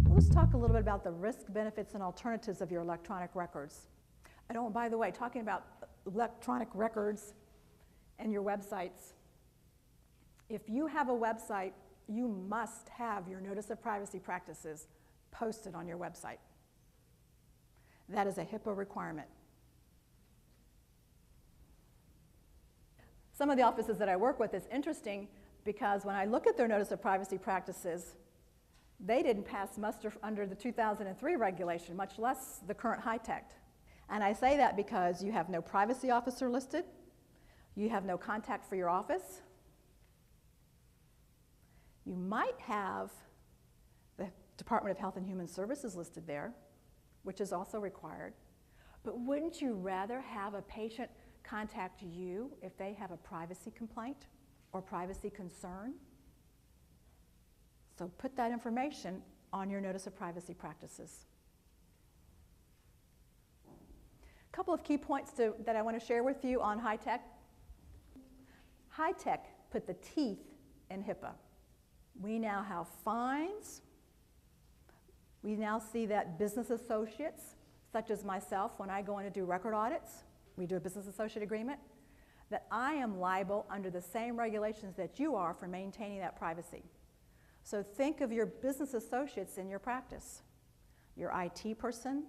Let's talk a little bit about the risk, benefits, and alternatives of your electronic records. And oh, by the way, talking about electronic records and your websites, if you have a website, you must have your Notice of Privacy Practices posted on your website. That is a HIPAA requirement. Some of the offices that I work with is interesting because when I look at their Notice of Privacy Practices, they didn't pass muster under the 2003 regulation, much less the current HITECH. And I say that because you have no privacy officer listed, you have no contact for your office, you might have the Department of Health and Human Services listed there, which is also required, but wouldn't you rather have a patient contact you if they have a privacy complaint or privacy concern? So put that information on your Notice of Privacy Practices. A couple of key points that I want to share with you on HITECH. HITECH put the teeth in HIPAA. We now have fines. We now see that business associates, such as myself, when I go in to do record audits, we do a business associate agreement, that I am liable under the same regulations that you are for maintaining that privacy. So think of your business associates in your practice. Your IT person,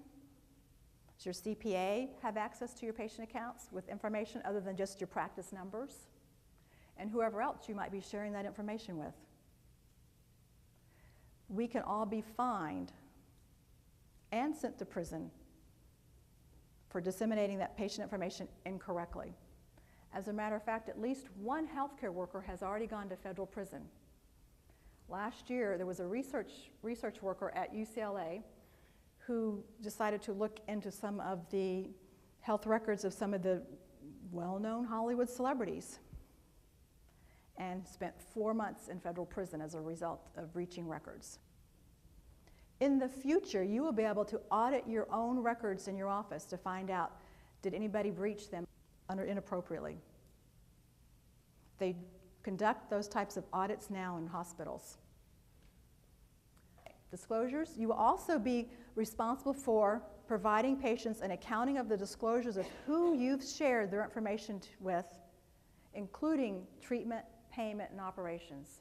does your CPA have access to your patient accounts with information other than just your practice numbers? And whoever else you might be sharing that information with. We can all be fined and sent to prison for disseminating that patient information incorrectly. As a matter of fact, at least one healthcare worker has already gone to federal prison. Last year, there was a research worker at UCLA who decided to look into some of the health records of some of the well-known Hollywood celebrities and spent 4 months in federal prison as a result of breaching records. In the future, you will be able to audit your own records in your office to find out, did anybody breach them inappropriately? They conduct those types of audits now in hospitals. Disclosures, you will also be responsible for providing patients an accounting of the disclosures of who you've shared their information with, including treatment, payment, and operations.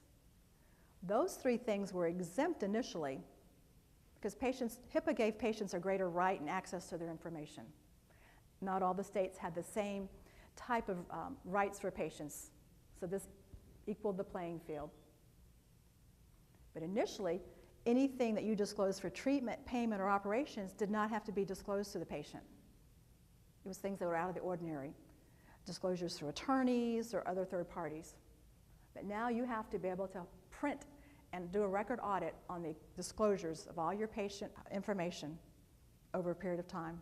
Those three things were exempt initially because HIPAA gave patients a greater right and access to their information. Not all the states had the same type of rights for patients, so this equaled the playing field. But initially, anything that you disclosed for treatment, payment, or operations did not have to be disclosed to the patient. It was things that were out of the ordinary. Disclosures through attorneys or other third parties. But now you have to be able to print and do a record audit on the disclosures of all your patient information over a period of time.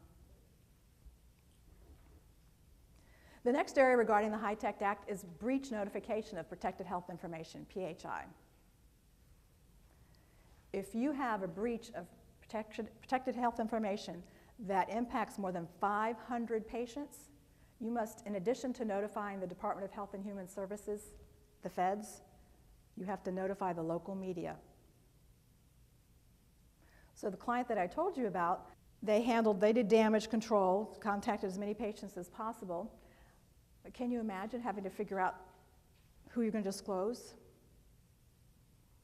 The next area regarding the HITECH Act is breach notification of protected health information, PHI. If you have a breach of protected health information that impacts more than 500 patients, you must, in addition to notifying the Department of Health and Human Services, the feds, you have to notify the local media. So the client that I told you about, they did damage control, contacted as many patients as possible. But can you imagine having to figure out who you're going to disclose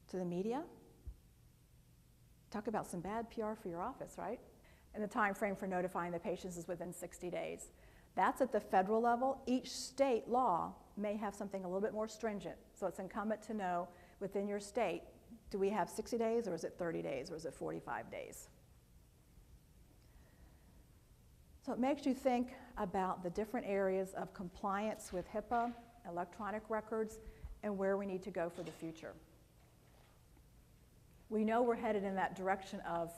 to the media? Talk about some bad PR for your office, right? And the time frame for notifying the patients is within 60 days. That's at the federal level. Each state law may have something a little bit more stringent. So it's incumbent to know within your state, do we have 60 days or is it 30 days or is it 45 days? So it makes you think about the different areas of compliance with HIPAA, electronic records, and where we need to go for the future. We know we're headed in that direction of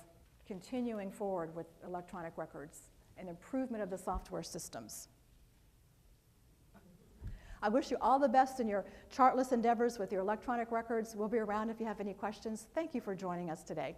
continuing forward with electronic records and improvement of the software systems. I wish you all the best in your chartless endeavors with your electronic records. We'll be around if you have any questions. Thank you for joining us today.